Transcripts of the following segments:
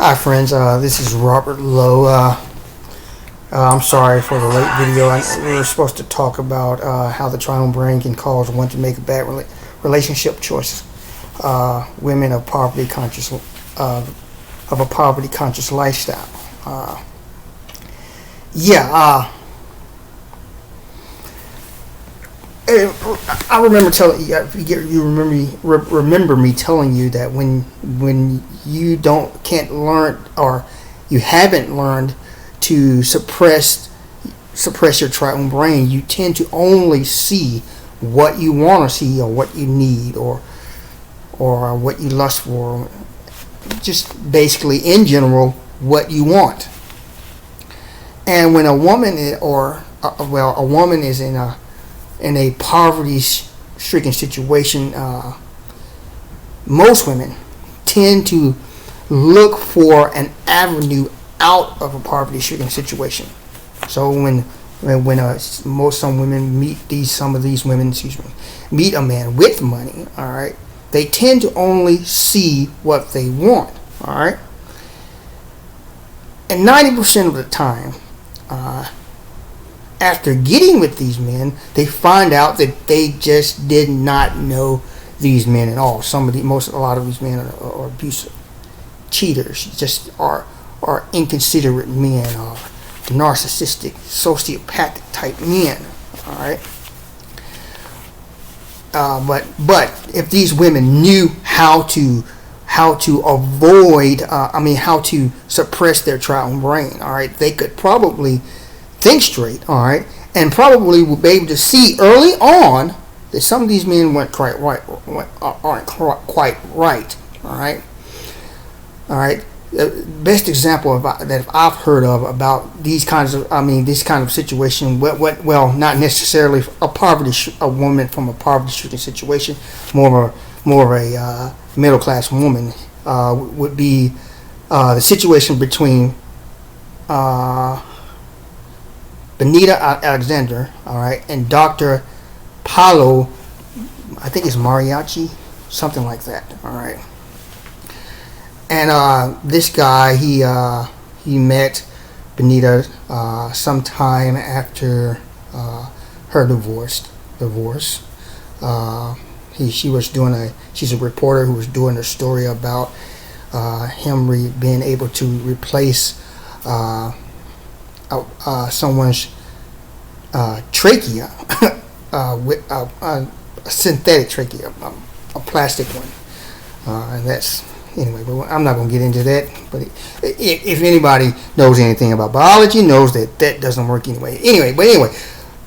Hi friends, this is Robert Lowe. I'm sorry for the late video. We were supposed to talk about how the Triune Brain can cause one to make a bad relationship choices. Women of poverty conscious of a poverty conscious lifestyle. I remember telling you remember me telling you that when you can't learn, or you haven't learned to suppress your triune brain, you tend to only see what you want to see, or what you need, or what you lust for, just basically in general what you want. And when a woman a woman is in a poverty-stricken situation, most women tend to look for an avenue out of a poverty-stricken situation. So when some women meet a man with money, all right, they tend to only see what they want, all right, and 90% of the time, after getting with these men, they find out that they just did not know these men at all. A lot of these men are abusive, cheaters, just are inconsiderate men, or narcissistic, sociopathic type men. All right. But if these women knew how to avoid, how to suppress their triune brain, all right, they could probably think straight, all right, and probably will be able to see early on that some of these men aren't quite right, all right. The best example that I've heard of about this kind of situation, not necessarily a woman from a poverty-stricken situation, more of a middle class woman, would be the situation between Benita Alexander, all right, and Dr. Paulo, I think it's Mariachi, something like that, all right. And this guy, he met Benita sometime after her divorce. She's a reporter who was doing a story about him being able to replace someone's trachea with a synthetic trachea, a plastic one, and that's. Anyway, but I'm not going to get into that. But if anybody knows anything about biology, knows that doesn't work anyway.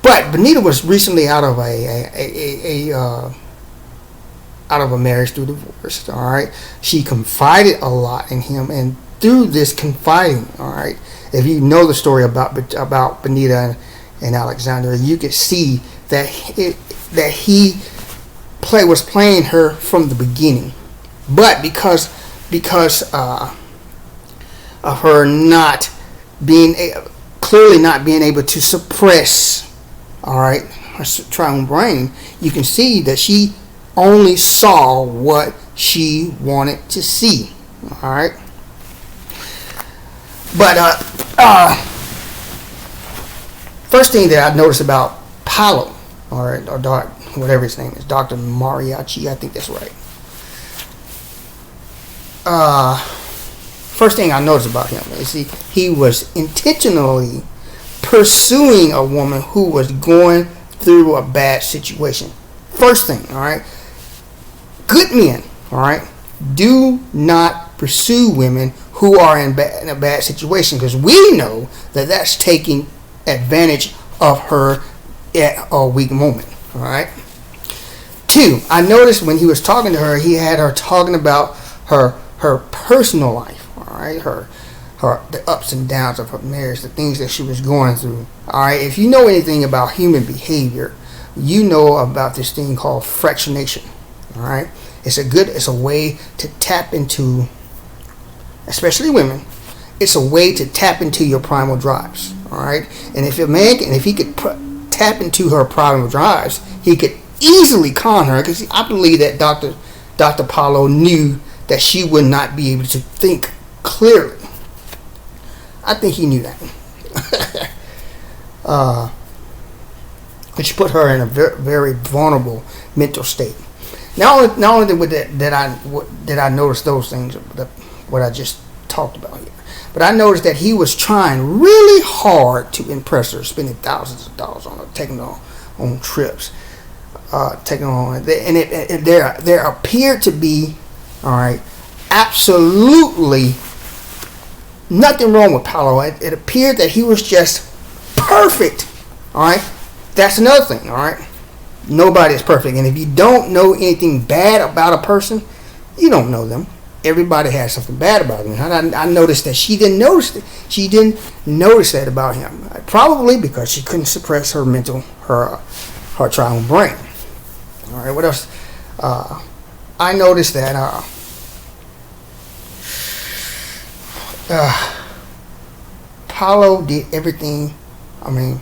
But Benita was recently out of a marriage through divorce. All right, she confided a lot in him, and through this confiding, all right, if you know the story about Benita and Alexander, you could see that he was playing her from the beginning. But because of her clearly not being able to suppress, all right, her triune brain, you can see that she only saw what she wanted to see, all right. But first thing that I noticed about Paulo, all right, or whatever his name is, Dr. Mariachi, I think that's right. First thing I noticed about him is he was intentionally pursuing a woman who was going through a bad situation. First thing, all right, good men, all right, do not pursue women who are in a bad situation, because we know that that's taking advantage of her at a weak moment, all right. Two, I noticed when he was talking to her, he had her talking about her personal life, all right, the ups and downs of her marriage, the things that she was going through, all right. If you know anything about human behavior, you know about this thing called fractionation, all right. It's a way to tap into, especially women, it's a way to tap into your primal drives, all right. And if he could tap into her primal drives, he could easily con her, because I believe that Dr. Paulo knew that she would not be able to think clearly. I think he knew that. Which put her in a very, very vulnerable mental state. Not only did I notice those things, what I just talked about here, but I noticed that he was trying really hard to impress her, spending thousands of dollars on her, taking her on trips, taking her on, and there appeared to be, all right, absolutely nothing wrong with Paulo. It appeared that he was just perfect. All right, that's another thing. All right, nobody is perfect, and if you don't know anything bad about a person, you don't know them. Everybody has something bad about them. I noticed that she didn't notice it. She didn't notice that about him, probably because she couldn't suppress her triune brain. All right, what else? I noticed that Paulo did everything. I mean,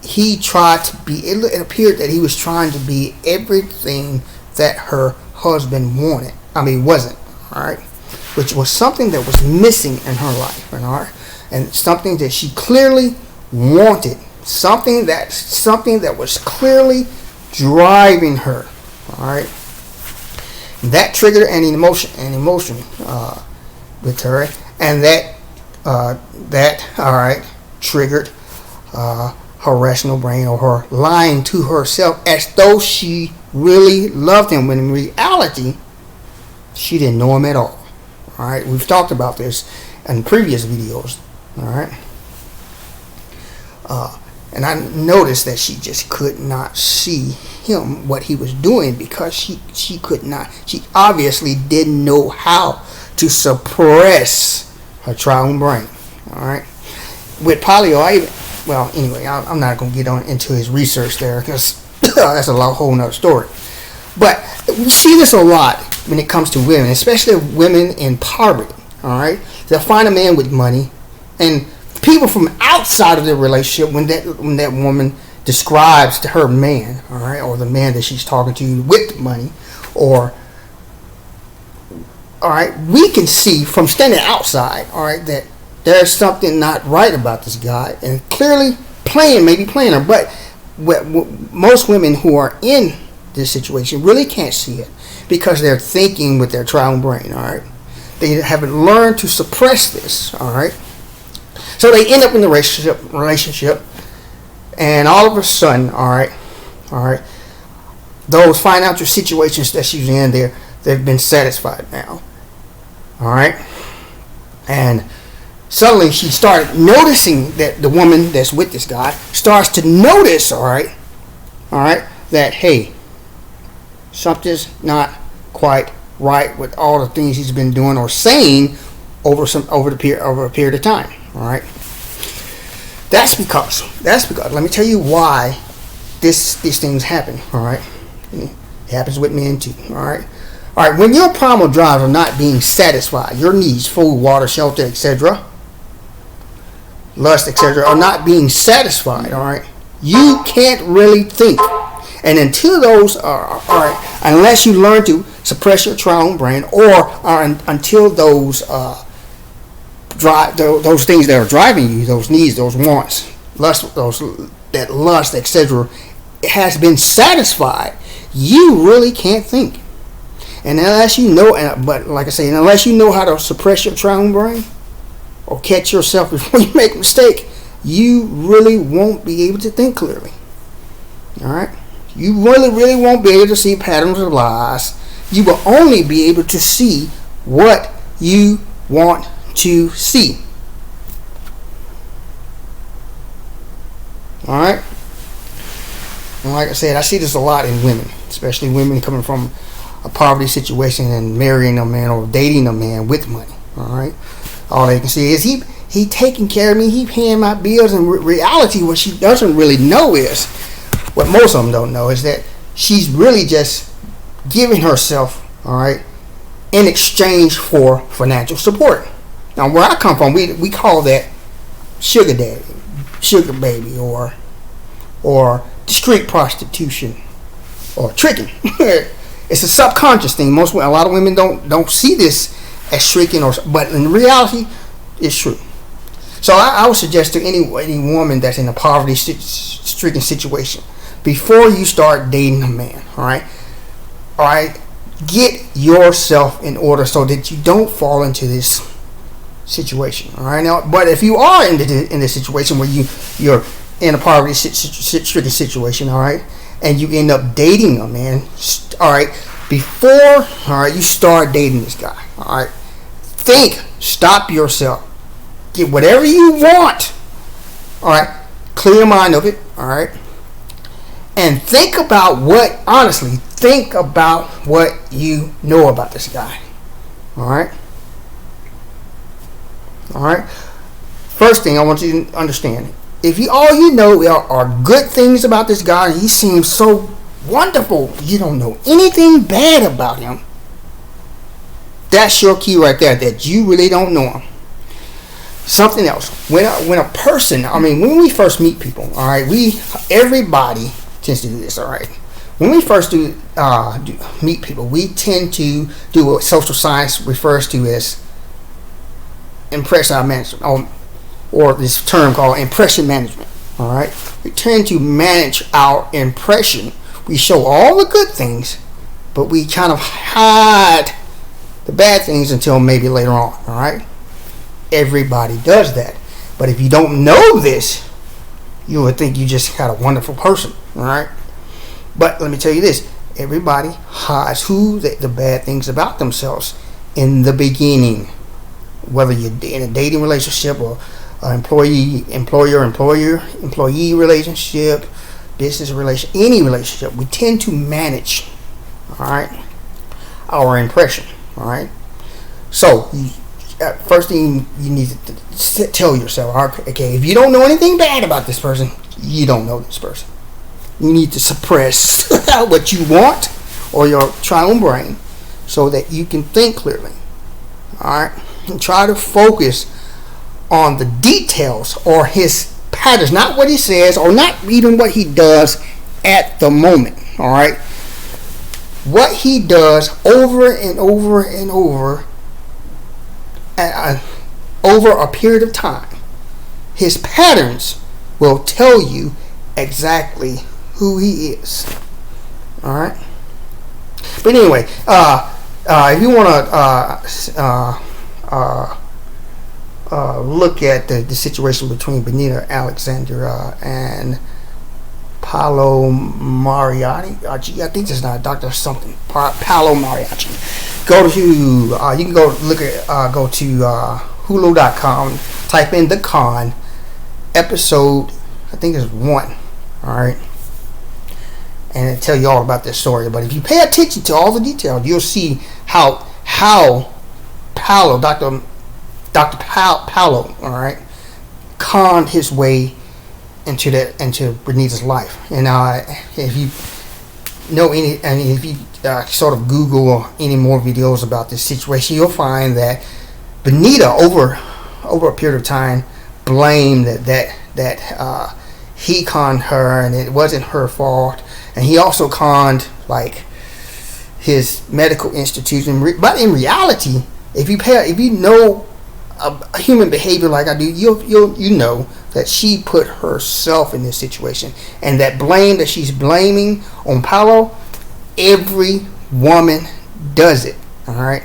he tried to be, it appeared that he was trying to be everything that her husband wasn't, all right, which was something that was missing in her life, and something that she clearly wanted, something that was clearly driving her, all right. That triggered an emotion with her, and that all right, triggered her rational brain, or her lying to herself as though she really loved him, when in reality she didn't know him at all. All right, we've talked about this in previous videos. All right, and I noticed that she just could not see him, what he was doing, because she could not. She obviously didn't know how to suppress her triune brain. All right, with Paulo, I'm not going to get into his research there, because that's a whole nother story. But we see this a lot when it comes to women, especially women in poverty. All right, they'll find a man with money, and people from outside of their relationship, when that woman describes to her man, all right, or the man that she's talking to with money, or all right, we can see from standing outside, all right, that there's something not right about this guy, and clearly maybe playing her. But most women who are in this situation really can't see it, because they're thinking with their triune brain. All right, they haven't learned to suppress this. All right, so they end up in the relationship, and all of a sudden, all right, those financial situations that she's in, they've been satisfied now. All right, and suddenly she started noticing that the woman that's with this guy starts to notice, all right, that, hey, something's not quite right with all the things he's been doing or saying over a period of time. All right, that's because let me tell you why these things happen. All right, it happens with men too. All right, when your primal drives are not being satisfied, your needs, food, water, shelter, etc., lust, etc., are not being satisfied, all right, you can't really think. And until those are, all right, unless you learn to suppress your triune brain, or until those things that are driving you, those needs, those wants, lust, lust, etc., has been satisfied, you really can't think. And unless you know, but like I say, unless you know how to suppress your triune brain, or catch yourself before you make a mistake, you really won't be able to think clearly. All right, you really won't be able to see patterns of lies. You will only be able to see what you want to see. All right, and like I said, I see this a lot in women, especially women coming from a poverty situation and marrying a man or dating a man with money. All right, all they can see is he taking care of me, he paying my bills. And reality, what she doesn't really know is, what most of them don't know, is that she's really just giving herself, all right, in exchange for financial support. Now, where I come from, we call that sugar daddy, sugar baby, or discreet prostitution, or tricking. It's a subconscious thing. A lot of women don't see this as stricken, but in reality, it's true. So I would suggest to any woman that's in a poverty-stricken situation, before you start dating a man, all right, get yourself in order so that you don't fall into this situation. All right, now, but if you are in this situation where you're in a poverty-stricken situation, all right, and you end up dating a man, all right, before you start dating this guy, all right, stop yourself, get whatever you want, all right, clear your mind of it, all right, and think about what you know about this guy, all right. First thing I want you to understand: if all you know are good things about this guy, and he seems so wonderful, you don't know anything bad about him. That's your key right there. That you really don't know him. Something else: when a person, when we first meet people, all right, everybody tends to do this, all right. When we first meet people, we tend to do what social science refers to as impression management, or this term called impression management. All right, we tend to manage our impression. We show all the good things, but we kind of hide the bad things until maybe later on. All right, everybody does that, but if you don't know this, you would think you just got a wonderful person. All right, but let me tell you this: everybody hides the bad things about themselves in the beginning. Whether you're in a dating relationship or employee employee relationship, business relation, any relationship, we tend to manage, all right, our impression. All right, so first thing you need to tell yourself, okay, if you don't know anything bad about this person, you don't know this person. You need to suppress what you want, or your triune brain, so that you can think clearly. All right, and try to focus on the details or his patterns, not what he says or not even what he does at the moment. All right, what he does over and over and over over a period of time. His patterns will tell you exactly who he is. All right, but anyway, if you want to look at the situation between Benita Alexandra and Paolo Mariachi, I think it's not Dr. something, Paolo Mariachi. You can go look at go to Hulu.com, type in The Con, episode, I think it's 1. All right, and it'll tell you all about this story. But if you pay attention to all the details, you'll see how Paolo, Dr. Paolo, all right, conned his way into Benita's life. And if you know if you sort of Google any more videos about this situation, you'll find that Benita over a period of time blamed that he conned her and it wasn't her fault, and he also conned like his medical institution. But in reality, if you know a human behavior like I do, you know that she put herself in this situation, and that blame that she's blaming on Paolo, every woman does it. All right,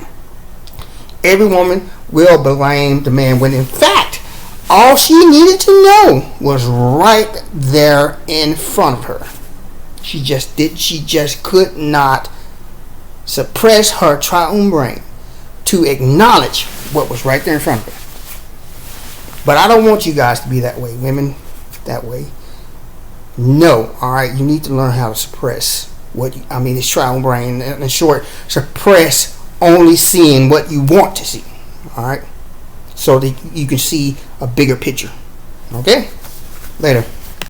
every woman will blame the man when in fact all she needed to know was right there in front of her. She just could not suppress her triune brain to acknowledge what was right there in front of her. But I don't want you guys to be that way, women, that way. No, all right, you need to learn how to suppress it's triune brain. In short, suppress only seeing what you want to see, all right, so that you can see a bigger picture. Okay, later.